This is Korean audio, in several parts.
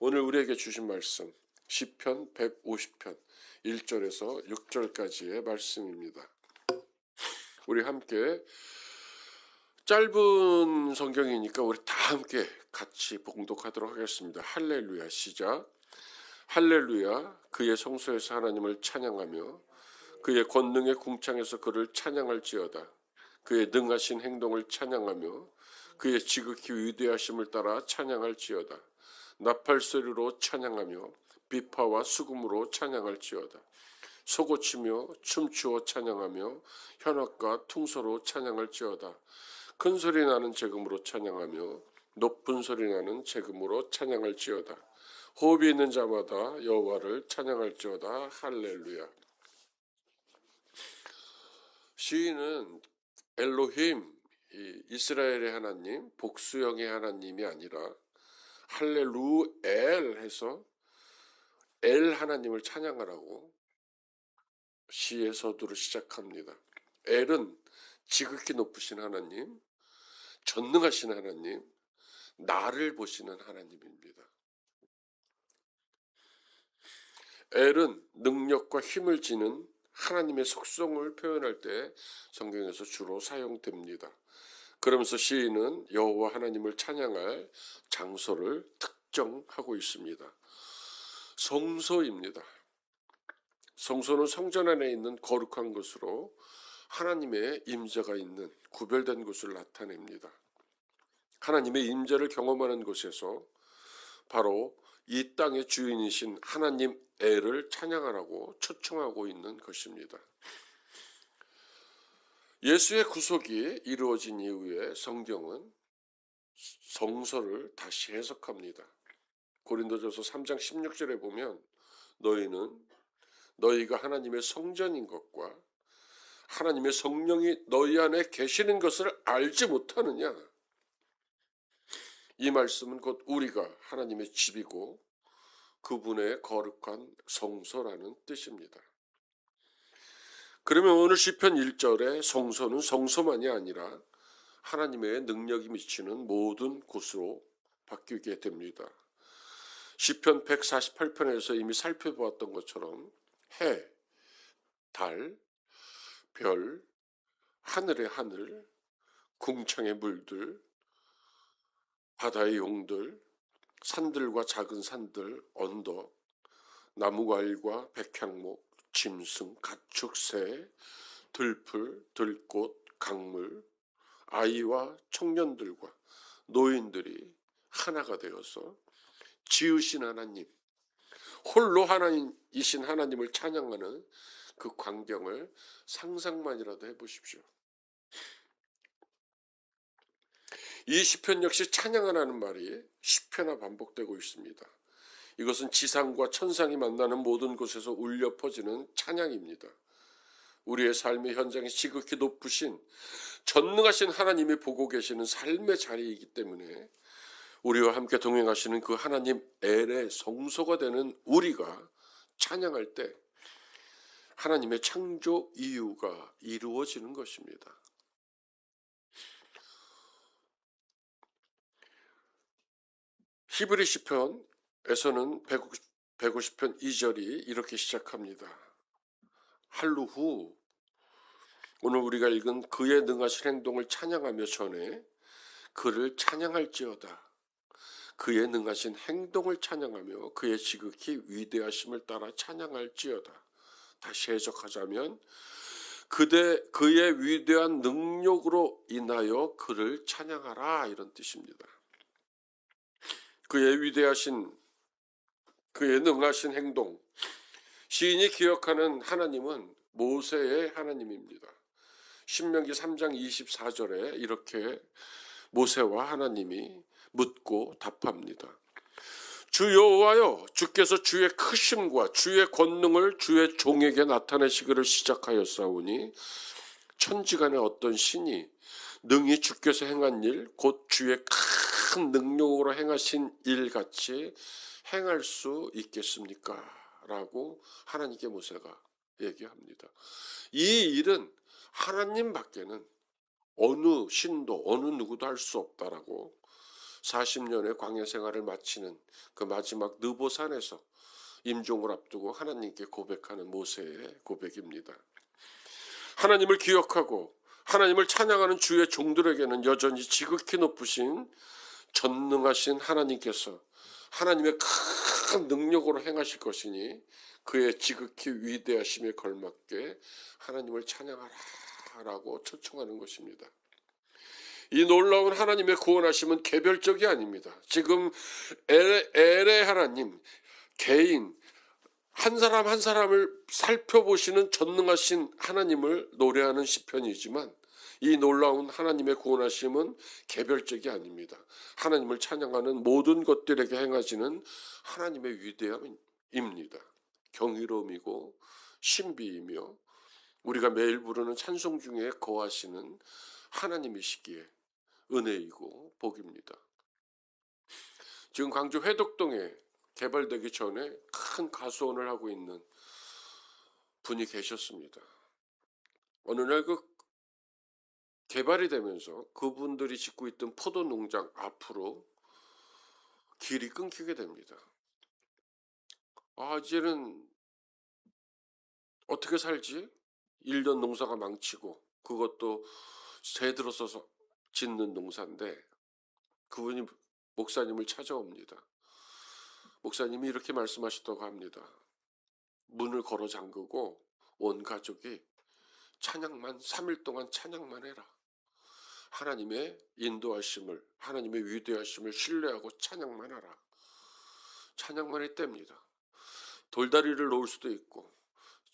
오늘 우리에게 주신 말씀 시편 150편 1절에서 6절까지의 말씀입니다. 우리 함께 짧은 성경이니까 우리 다 함께 같이 봉독하도록 하겠습니다. 할렐루야. 시작. 할렐루야. 그의 성소에서 하나님을 찬양하며 그의 권능의 궁창에서 그를 찬양할지어다. 그의 능하신 행동을 찬양하며 그의 지극히 위대하심을 따라 찬양할지어다. 나팔소리로 찬양하며 비파와 수금으로 찬양할지어다. 소고치며 춤추어 찬양하며 현악과 퉁소로 찬양할지어다. 큰 소리 나는 제금으로 찬양하며 높은 소리 나는 제금으로 찬양할지어다. 호흡이 있는 자마다 여호와를 찬양할지어다. 할렐루야. 시인은 엘로힘, 이스라엘의 하나님, 복수형의 하나님이 아니라 할렐루엘 해서 엘 하나님을 찬양하라고 시의 서두를 시작합니다. 엘은 지극히 높으신 하나님, 전능하신 하나님, 나를 보시는 하나님입니다. 엘은 능력과 힘을 지닌 하나님의 속성을 표현할 때 성경에서 주로 사용됩니다. 그러면서 시인은 여호와 하나님을 찬양할 장소를 특정하고 있습니다. 성소입니다. 성소는 성전 안에 있는 거룩한 곳으로 하나님의 임재가 있는 구별된 곳을 나타냅니다. 하나님의 임재를 경험하는 곳에서 바로 이 땅의 주인이신 하나님 엘을 찬양하라고 초청하고 있는 것입니다. 예수의 구속이 이루어진 이후에 성경은 성서를 다시 해석합니다. 고린도전서 3장 16절에 보면 너희가 하나님의 성전인 것과 하나님의 성령이 너희 안에 계시는 것을 알지 못하느냐. 이 말씀은 곧 우리가 하나님의 집이고 그분의 거룩한 성소라는 뜻입니다. 그러면 오늘 시편 1절에 성소는 성소만이 아니라 하나님의 능력이 미치는 모든 곳으로 바뀌게 됩니다. 시편 148편에서 이미 살펴보았던 것처럼 해, 달, 별, 하늘의 하늘, 궁창의 물들, 바다의 용들, 산들과 작은 산들, 언덕, 나무과일과 백향목, 짐승, 가축, 새, 들풀, 들꽃, 강물, 아이와 청년들과 노인들이 하나가 되어서 지으신 하나님, 홀로 하나님이신 하나님을 찬양하는 그 광경을 상상만이라도 해보십시오. 이 시편 역시 찬양하라는 말이 10회나 반복되고 있습니다. 이것은 지상과 천상이 만나는 모든 곳에서 울려 퍼지는 찬양입니다. 우리의 삶의 현장이 지극히 높으신 전능하신 하나님이 보고 계시는 삶의 자리이기 때문에 우리와 함께 동행하시는 그 하나님 엘의 성소가 되는 우리가 찬양할 때 하나님의 창조 이유가 이루어지는 것입니다. 히브리 시편에서는 150편 2절이 이렇게 시작합니다. 한루 후 오늘 우리가 읽은 그의 능하신 행동을 찬양하며 전에 그를 찬양할지어다. 그의 능하신 행동을 찬양하며 그의 지극히 위대하심을 따라 찬양할지어다. 다시 해석하자면 그의 위대한 능력으로 인하여 그를 찬양하라, 이런 뜻입니다. 그의 위대하신, 그의 능하신 행동, 시인이 기억하는 하나님은 모세의 하나님입니다. 신명기 3장 24절에 이렇게 모세와 하나님이 묻고 답합니다. 주 여호와여, 주께서 주의 크심과 주의 권능을 주의 종에게 나타내시기를 시작하였사오니 천지간에 어떤 신이 능히 주께서 행한 일, 곧 주의 큰 능력으로 행하신 일같이 행할 수 있겠습니까? 라고 하나님께 모세가 얘기합니다. 이 일은 하나님 밖에는 어느 신도 어느 누구도 할 수 없다라고 40년의 광야 생활을 마치는 그 마지막 느보산에서 임종을 앞두고 하나님께 고백하는 모세의 고백입니다. 하나님을 기억하고 하나님을 찬양하는 주의 종들에게는 여전히 지극히 높으신 전능하신 하나님께서 하나님의 큰 능력으로 행하실 것이니 그의 지극히 위대하심에 걸맞게 하나님을 찬양하라라고 초청하는 것입니다. 이 놀라운 하나님의 구원하심은 개별적이 아닙니다. 지금 엘의 하나님, 개인 한 사람 한 사람을 살펴보시는 전능하신 하나님을 노래하는 시편이지만 이 놀라운 하나님의 구원하심은 개별적이 아닙니다. 하나님을 찬양하는 모든 것들에게 행하시는 하나님의 위대함입니다. 경이로움이고 신비이며 우리가 매일 부르는 찬송 중에 거하시는 하나님이시기에 은혜이고 복입니다. 지금 광주 회덕동에 개발되기 전에 큰 가수원을 하고 있는 분이 계셨습니다. 어느 날 그 개발이 되면서 그분들이 짓고 있던 포도 농장 앞으로 길이 끊기게 됩니다. 이제는 어떻게 살지? 1년 농사가 망치고 그것도 새 들어서서 짓는 농사인데 그분이 목사님을 찾아옵니다. 목사님이 이렇게 말씀하셨다고 합니다. 문을 걸어 잠그고 온 가족이 찬양만 3일 동안 찬양만 해라. 하나님의 인도하심을 하나님의 위대하심을 신뢰하고 찬양만 하라. 찬양만 했답니다. 돌다리를 놓을 수도 있고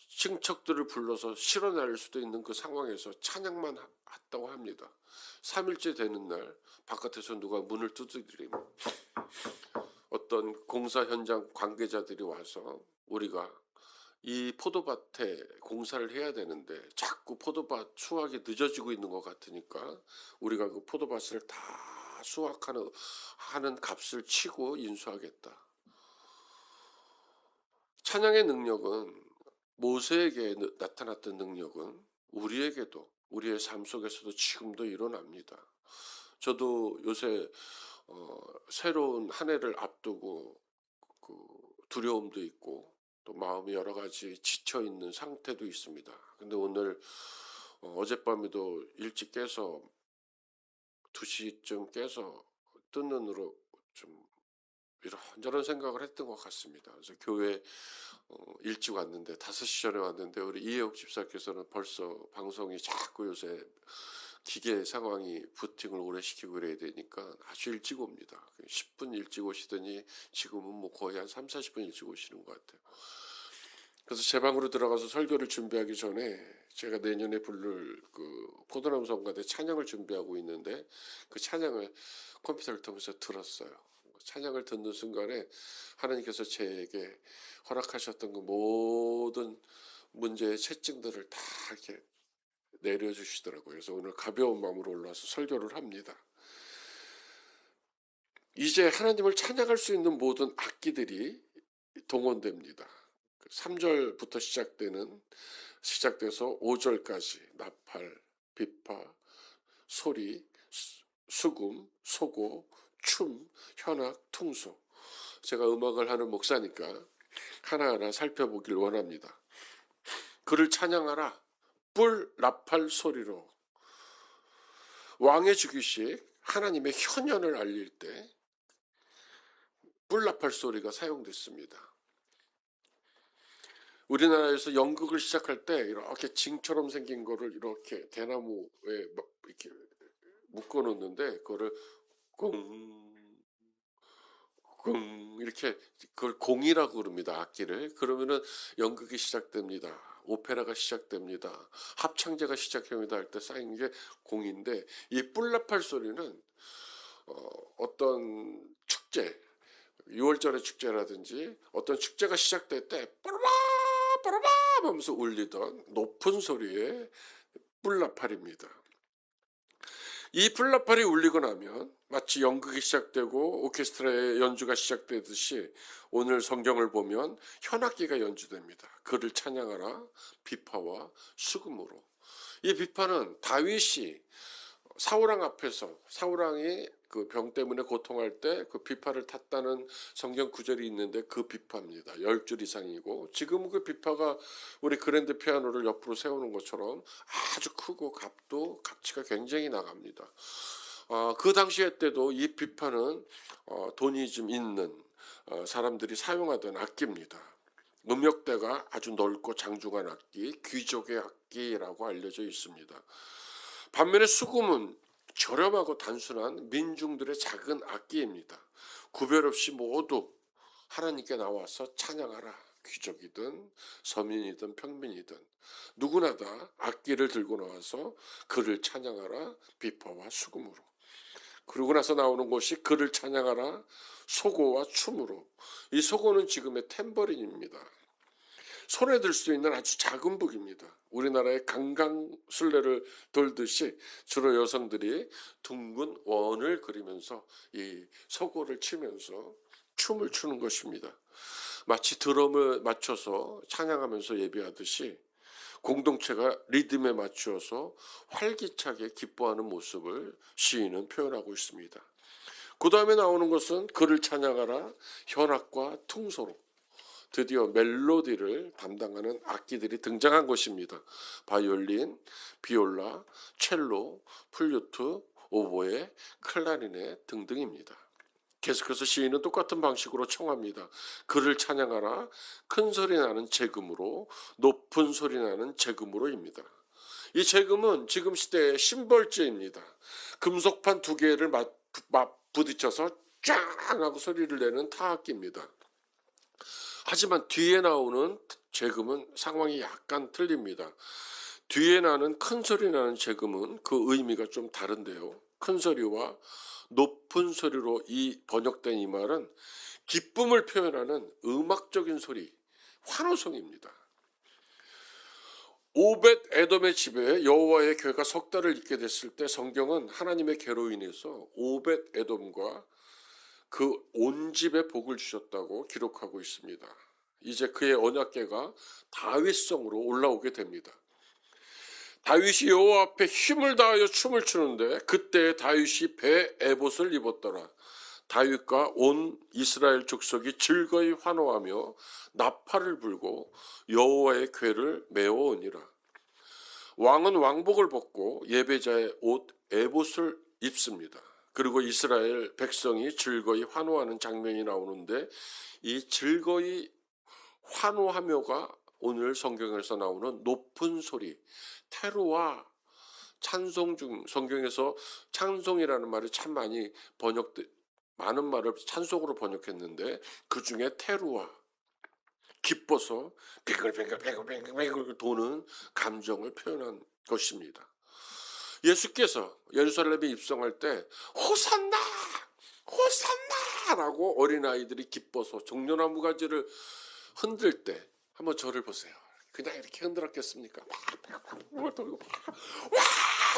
친척들을 불러서 실어낼 수도 있는 그 상황에서 찬양만 했다고 합니다. 3일째 되는 날 바깥에서 누가 문을 두드리면 어떤 공사 현장 관계자들이 와서 우리가 이 포도밭에 공사를 해야 되는데 자꾸 포도밭 수확이 늦어지고 있는 것 같으니까 우리가 그 포도밭을 다 수확하는 값을 치고 인수하겠다. 찬양의 능력은 모세에게 나타났던 능력은 우리에게도 우리의 삶 속에서도 지금도 일어납니다. 저도 요새 새로운 한 해를 앞두고 그 두려움도 있고 또 마음이 여러 가지 지쳐 있는 상태도 있습니다. 근데 오늘 어젯밤에도 일찍 깨서 2시쯤 깨서 뜬 눈으로 좀 이런저런 생각을 했던 것 같습니다. 그래서 교회 일찍 왔는데 5시 전에 왔는데 우리 이혜옥 집사께서는 벌써 방송이 자꾸 요새 기계 상황이 부팅을 오래 시키고 그래야 되니까 아주 일찍 옵니다. 10분 일찍 오시더니 지금은 뭐 거의 한 30-40분 일찍 오시는 것 같아요. 그래서 제 방으로 들어가서 설교를 준비하기 전에 제가 내년에 부를 그 포도나무 성가대 찬양을 준비하고 있는데 그 찬양을 컴퓨터를 통해서 들었어요. 찬양을 듣는 순간에 하나님께서 제게 허락하셨던 그 모든 문제의 채증들을 다 이렇게 내려주시더라고요. 그래서 오늘 가벼운 마음으로 올라와서 설교를 합니다. 이제 하나님을 찬양할 수 있는 모든 악기들이 동원됩니다. 3절부터 시작돼서 5절까지 나팔, 비파, 소리, 수금, 소고, 춤, 현악, 퉁소. 제가 음악을 하는 목사니까 하나하나 살펴보길 원합니다. 그를 찬양하라. 뿔, 나팔 소리로. 왕의 주기식 하나님의 현현을 알릴 때 뿔, 나팔 소리가 사용됐습니다. 우리나라에서 연극을 시작할 때 이렇게 징처럼 생긴 거를 이렇게 대나무에 이렇게 묶어 놓는데 그거를 공 이렇게 그걸 공이라고 그럽니다. 악기를. 그러면은 연극이 시작됩니다. 오페라가 시작됩니다. 합창제가 시작합니다 할 때 쌓인 게 공인데 이 뿔나팔 소리는 어떤 축제 6월절의 축제라든지 어떤 축제가 시작될 때 빠라바 빠라바 하면서 울리던 높은 소리의 뿔나팔입니다. 이 뿔나팔이 울리고 나면 마치 연극이 시작되고 오케스트라의 연주가 시작되듯이 오늘 성경을 보면 현악기가 연주됩니다. 그를 찬양하라 비파와 수금으로. 이 비파는 다윗이 사울왕 앞에서 사울왕이 그 병 때문에 고통할 때 그 비파를 탔다는 성경 구절이 있는데 그 비파입니다. 10줄 이상이고 지금 그 비파가 우리 그랜드 피아노를 옆으로 세우는 것처럼 아주 크고 값도 가치가 굉장히 나갑니다. 그 당시에 때도 이 비파는 돈이 좀 있는 사람들이 사용하던 악기입니다. 음역대가 아주 넓고 장중한 악기, 귀족의 악기라고 알려져 있습니다. 반면에 수금은 저렴하고 단순한 민중들의 작은 악기입니다. 구별 없이 모두 하나님께 나와서 찬양하라. 귀족이든 서민이든 평민이든 누구나 다 악기를 들고 나와서 그를 찬양하라. 비파와 수금으로. 그러고 나서 나오는 것이 그를 찬양하라. 소고와 춤으로. 이 소고는 지금의 탬버린입니다. 손에 들 수 있는 아주 작은 북입니다. 우리나라의 강강술래를 돌듯이 주로 여성들이 둥근 원을 그리면서 이 서고를 치면서 춤을 추는 것입니다. 마치 드럼을 맞춰서 찬양하면서 예배하듯이 공동체가 리듬에 맞추어서 활기차게 기뻐하는 모습을 시인은 표현하고 있습니다. 그 다음에 나오는 것은 그를 찬양하라 현악과 퉁소로. 드디어 멜로디를 담당하는 악기들이 등장한 것입니다. 바이올린, 비올라, 첼로, 플루트, 오보에, 클라리넷 등등입니다. 계속해서 시인은 똑같은 방식으로 청합니다. 그를 찬양하라 큰 소리 나는 재금으로 높은 소리 나는 재금으로입니다. 이 재금은 지금 시대의 심벌제입니다. 금속판 두 개를 부딪혀서 쫙 하고 소리를 내는 타악기입니다. 하지만 뒤에 나오는 재금은 상황이 약간 틀립니다. 뒤에 나는 큰 소리 나는 재금은 그 의미가 좀 다른데요. 큰 소리와 높은 소리로 이 번역된 이 말은 기쁨을 표현하는 음악적인 소리, 환호성입니다. 오벳 에돔의 집에 여호와의 괴가 석 달을 있게 됐을 때 성경은 하나님의 괴로 인해서 오벳 에돔과 그 온 집에 복을 주셨다고 기록하고 있습니다. 이제 그의 언약궤가 다윗성으로 올라오게 됩니다. 다윗이 여호와 앞에 힘을 다하여 춤을 추는데 그때 다윗이 배 에봇을 입었더라. 다윗과 온 이스라엘 족속이 즐거이 환호하며 나팔을 불고 여호와의 궤를 메어오니라. 왕은 왕복을 벗고 예배자의 옷 에봇을 입습니다. 그리고 이스라엘 백성이 즐거이 환호하는 장면이 나오는데 이 즐거이 환호하며가 오늘 성경에서 나오는 높은 소리, 테루와 찬송 중 성경에서 찬송이라는 말이 참 많이 많은 말을 찬송으로 번역했는데 그 중에 테루와 기뻐서 뱅글뱅글 도는 감정을 표현한 것입니다. 예수께서 예루살렘에 입성할 때 호산나 호산나라고 어린아이들이 기뻐서 종려나무 가지를 흔들 때 한번 저를 보세요. 그냥 이렇게 흔들었겠습니까? 와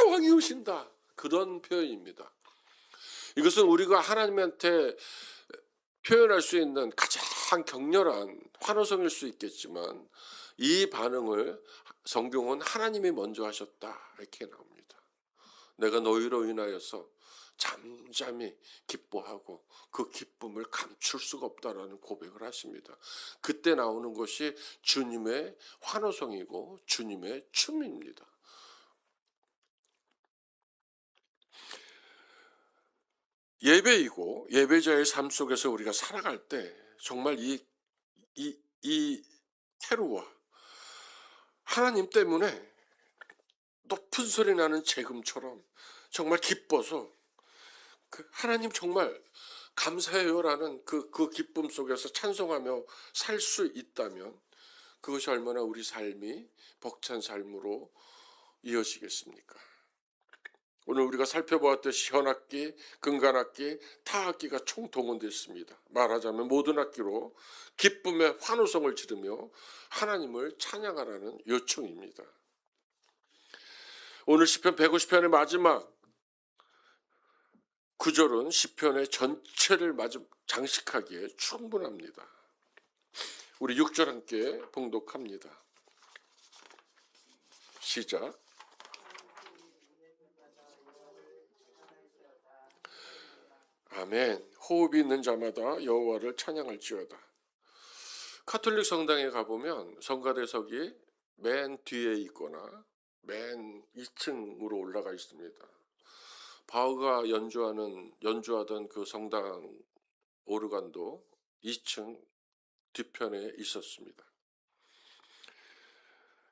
왕이 오신다. 그런 표현입니다. 이것은 우리가 하나님한테 표현할 수 있는 가장 격렬한 환호성일 수 있겠지만 이 반응을 성경은 하나님이 먼저 하셨다 이렇게 나옵니다. 내가 너희로 인하여서 잠잠히 기뻐하고 그 기쁨을 감출 수가 없다라는 고백을 하십니다. 그때 나오는 것이 주님의 환호성이고 주님의 춤입니다. 예배이고 예배자의 삶 속에서 우리가 살아갈 때 정말 이 테루와 하나님 때문에 높은 소리 나는 재금처럼 정말 기뻐서 그 하나님 정말 감사해요라는 그 기쁨 속에서 찬송하며 살 수 있다면 그것이 얼마나 우리 삶이 벅찬 삶으로 이어지겠습니까? 오늘 우리가 살펴보았듯이 현악기, 금관악기, 타악기가 총동원됐습니다. 말하자면 모든 악기로 기쁨의 환호성을 지르며 하나님을 찬양하라는 요청입니다. 오늘 시편 150편의 마지막 구절은 시편의 전체를 장식하기에 충분합니다. 우리 6절 함께 봉독합니다. 시작. 아멘. 호흡이 있는 자마다 여호와를 찬양할지어다. 가톨릭 성당에 가보면 성가대석이 맨 뒤에 있거나 맨 2층으로 올라가 있습니다. 바흐가 연주하던 그 성당 오르간도 2층 뒤편에 있었습니다.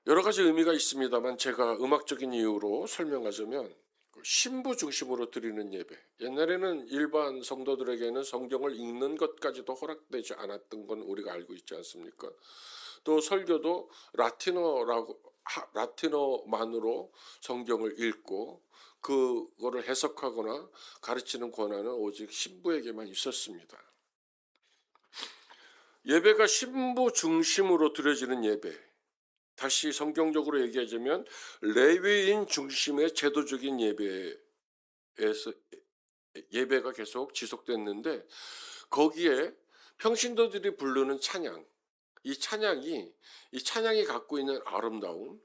여러 가지 의미가 있습니다만 제가 음악적인 이유로 설명하자면 신부 중심으로 드리는 예배. 옛날에는 일반 성도들에게는 성경을 읽는 것까지도 허락되지 않았던 건 우리가 알고 있지 않습니까? 또 설교도 라틴어만으로 성경을 읽고 그거를 해석하거나 가르치는 권한은 오직 신부에게만 있었습니다. 예배가 신부 중심으로 드려지는 예배. 다시 성경적으로 얘기하자면 레위인 중심의 제도적인 예배가 계속 지속됐는데 거기에 평신도들이 부르는 찬양, 이 찬양이 갖고 있는 아름다움,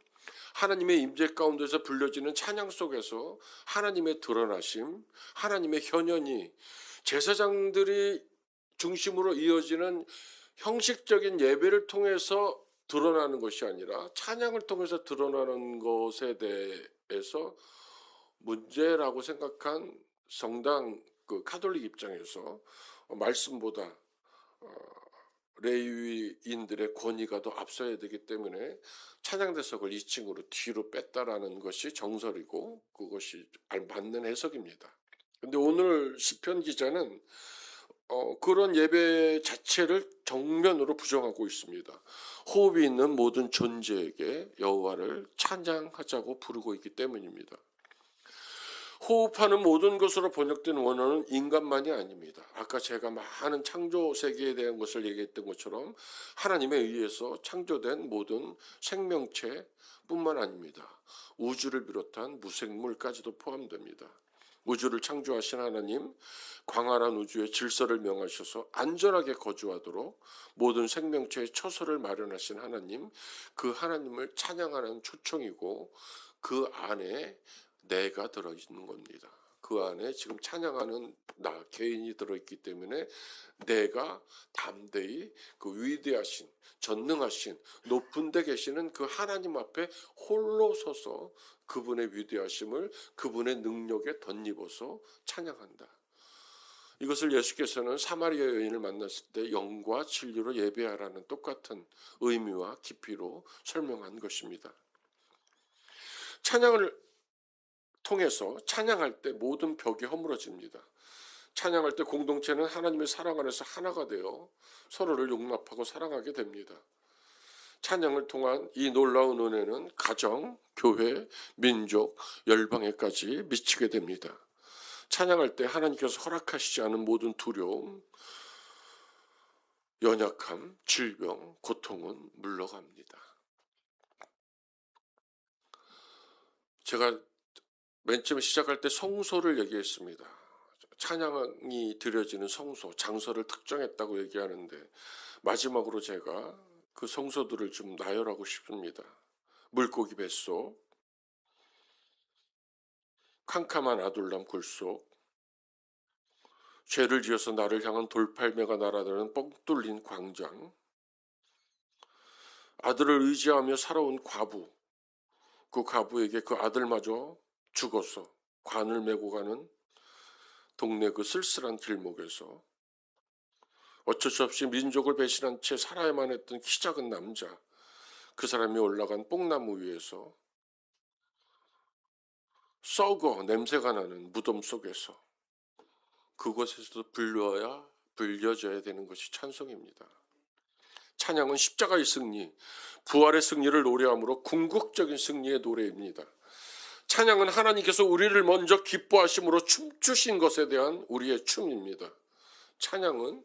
하나님의 임재 가운데서 불려지는 찬양 속에서 하나님의 드러나심, 하나님의 현현이 제사장들이 중심으로 이어지는 형식적인 예배를 통해서 드러나는 것이 아니라 찬양을 통해서 드러나는 것에 대해서 문제라고 생각한 성당 가톨릭 입장에서 말씀보다 레위인들의 권위가 더 앞서야 되기 때문에 찬양대석을 2층으로 뒤로 뺐다라는 것이 정설이고 그것이 맞는 해석입니다. 근데 오늘 시편 기자는 그런 예배 자체를 정면으로 부정하고 있습니다. 호흡이 있는 모든 존재에게 여호와를 찬양하자고 부르고 있기 때문입니다. 호흡하는 모든 것으로 번역된 원어는 인간만이 아닙니다. 아까 제가 많은 창조 세계에 대한 것을 얘기했던 것처럼 하나님에 의해서 창조된 모든 생명체뿐만 아닙니다. 우주를 비롯한 무생물까지도 포함됩니다. 우주를 창조하신 하나님, 광활한 우주의 질서를 명하셔서 안전하게 거주하도록 모든 생명체의 처소를 마련하신 하나님, 그 하나님을 찬양하는 초청이고 그 안에 내가 들어있는 겁니다. 그 안에 지금 찬양하는 나 개인이 들어있기 때문에 내가 담대히 그 위대하신 전능하신 높은 데 계시는 그 하나님 앞에 홀로 서서 그분의 위대하심을 그분의 능력에 덧입어서 찬양한다. 이것을 예수께서는 사마리아 여인을 만났을 때 영과 진리로 예배하라는 똑같은 의미와 깊이로 설명한 것입니다. 찬양을 통해서 찬양할 때 모든 벽이 허물어집니다. 찬양할 때 공동체는 하나님의 사랑 안에서 하나가 되어 서로를 용납하고 사랑하게 됩니다. 찬양을 통한 이 놀라운 은혜는 가정, 교회, 민족, 열방에까지 미치게 됩니다. 찬양할 때 하나님께서 허락하시지 않은 모든 두려움, 연약함, 질병, 고통은 물러갑니다. 제가 맨 처음 시작할 때 성소를 얘기했습니다. 찬양이 드려지는 성소, 장소를 특정했다고 얘기하는데 마지막으로 제가 그 성소들을 좀 나열하고 싶습니다. 물고기 뱃속, 캄캄한 아둘람 굴속, 죄를 지어서 나를 향한 돌팔매가 날아드는 뻥 뚫린 광장, 아들을 의지하며 살아온 과부, 그 과부에게 그 아들마저 죽어서 관을 메고 가는 동네 그 쓸쓸한 길목에서 어쩔 수 없이 민족을 배신한 채 살아야만 했던 키 작은 남자, 그 사람이 올라간 뽕나무 위에서 썩어 냄새가 나는 무덤 속에서 그곳에서도 불려져야 되는 것이 찬송입니다. 찬양은 십자가의 승리, 부활의 승리를 노래하므로 궁극적인 승리의 노래입니다. 찬양은 하나님께서 우리를 먼저 기뻐하심으로 춤추신 것에 대한 우리의 춤입니다. 찬양은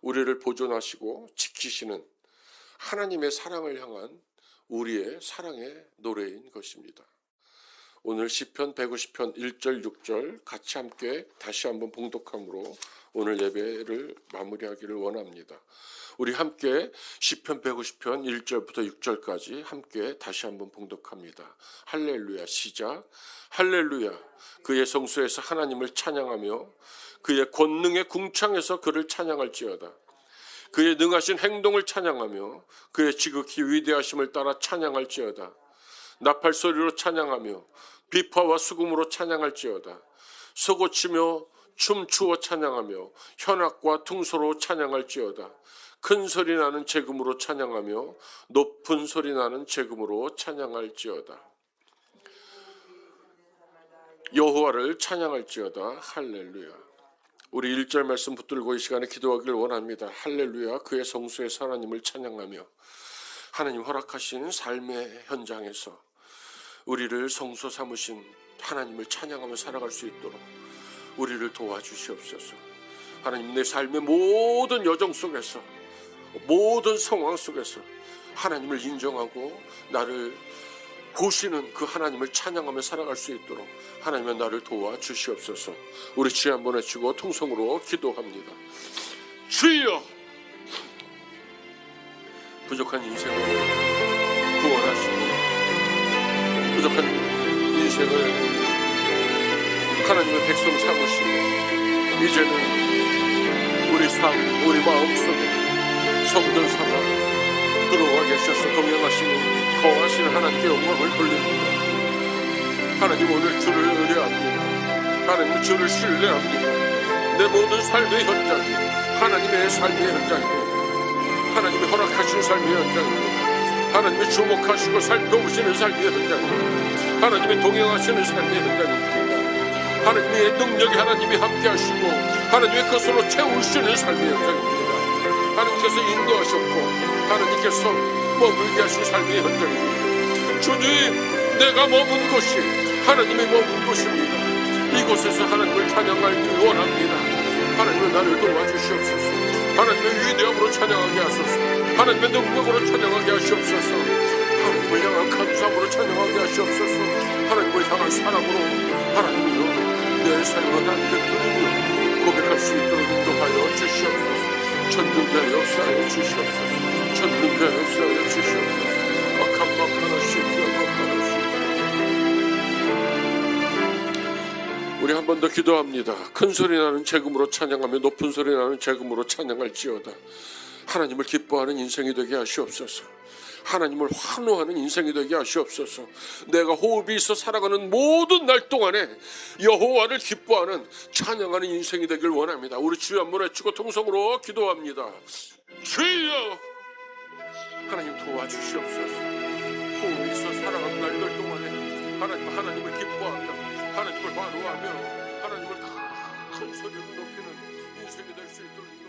우리를 보존하시고 지키시는 하나님의 사랑을 향한 우리의 사랑의 노래인 것입니다. 오늘 시편 150편 1절 6절 같이 함께 다시 한번 봉독함으로 오늘 예배를 마무리하기를 원합니다. 우리 함께 시편 150편 1절부터 6절까지 함께 다시 한번 봉독합니다. 할렐루야. 시작. 할렐루야. 그의 성소에서 하나님을 찬양하며 그의 권능의 궁창에서 그를 찬양할지어다. 그의 능하신 행동을 찬양하며 그의 지극히 위대하심을 따라 찬양할지어다. 나팔 소리로 찬양하며 비파와 수금으로 찬양할지어다. 서고치며 춤추어 찬양하며 현악과 퉁소로 찬양할지어다. 큰 소리 나는 제금으로 찬양하며 높은 소리 나는 제금으로 찬양할지어다. 여호와를 찬양할지어다. 할렐루야. 우리 1절 말씀 붙들고 이 시간에 기도하기를 원합니다. 할렐루야. 그의 성소에서 하나님을 찬양하며 하나님 허락하신 삶의 현장에서 우리를 성소 삼으신 하나님을 찬양하며 살아갈 수 있도록 우리를 도와주시옵소서. 하나님, 내 삶의 모든 여정 속에서 모든 상황 속에서 하나님을 인정하고 나를 보시는 그 하나님을 찬양하며 살아갈 수 있도록 하나님은 나를 도와주시옵소서. 우리 주여 한번 외치고 통성으로 기도합니다. 주여, 부족한 인생을 구원하시고 부족한 인생을 하나님의 백성 삼으시고 이제는 우리 삶, 우리 마음속에 성전 삼아 들어와 계셔서 동행하시는 거하시는 하나님께 영광을 돌립니다. 하나님, 오늘 주를 의뢰합니다. 하나님, 주를 신뢰합니다. 내 모든 삶의 현장이 하나님의 삶의 현장입니다. 하나님이 허락하신 삶의 현장입니다. 하나님이 주목하시고 살펴보시는 삶의 현장입니다. 하나님이 동행하시는 삶의 현장입니다. 하나님의 능력이 하나님이 함께하시고 하나님의 것으로 채우시는 삶의 현장입니다. 하나님께서 인도하셨고 하나님께서 머물게 하신 삶의 현장입니다. 주님, 내가 머문 곳이 하나님이 머문 곳입니다. 이곳에서 하나님을 찬양하기 원합니다. 하나님은 나를 도와주시옵소서. 하나님의 위대함으로 찬양하게 하소서. 하나님의 능력으로 찬양하게 하시옵소서. 하나님을 향한 감사함으로 찬양하게 하시옵소서. 하나님을 향한 사랑으로 하나님이여 내 삶을 하나님께 드리며 고백할 수 있도록 인도하여 주시옵소서. 천능자 역사하여 주시옵소서. 천능자 역사하여 주시옵소서. 우리 한 번 더 기도합니다. 큰 소리 나는 제금으로 찬양하며 높은 소리 나는 제금으로 찬양할지어다. 하나님을 기뻐하는 인생이 되게 하시옵소서. 하나님을 환호하는 인생이 되게 하시옵소서. 내가 호흡이 있어 살아가는 모든 날 동안에 여호와를 기뻐하는 찬양하는 인생이 되길 원합니다. 우리 주여 한번 외치고 통성으로 기도합니다. 주여, 하나님 도와주시옵소서. 호흡이 있어 살아가는 날들 동안에 하나님을 기뻐하며 하나님을 환호하며 하나님을 큰 소리로 높이는 인생이 될 수 있도록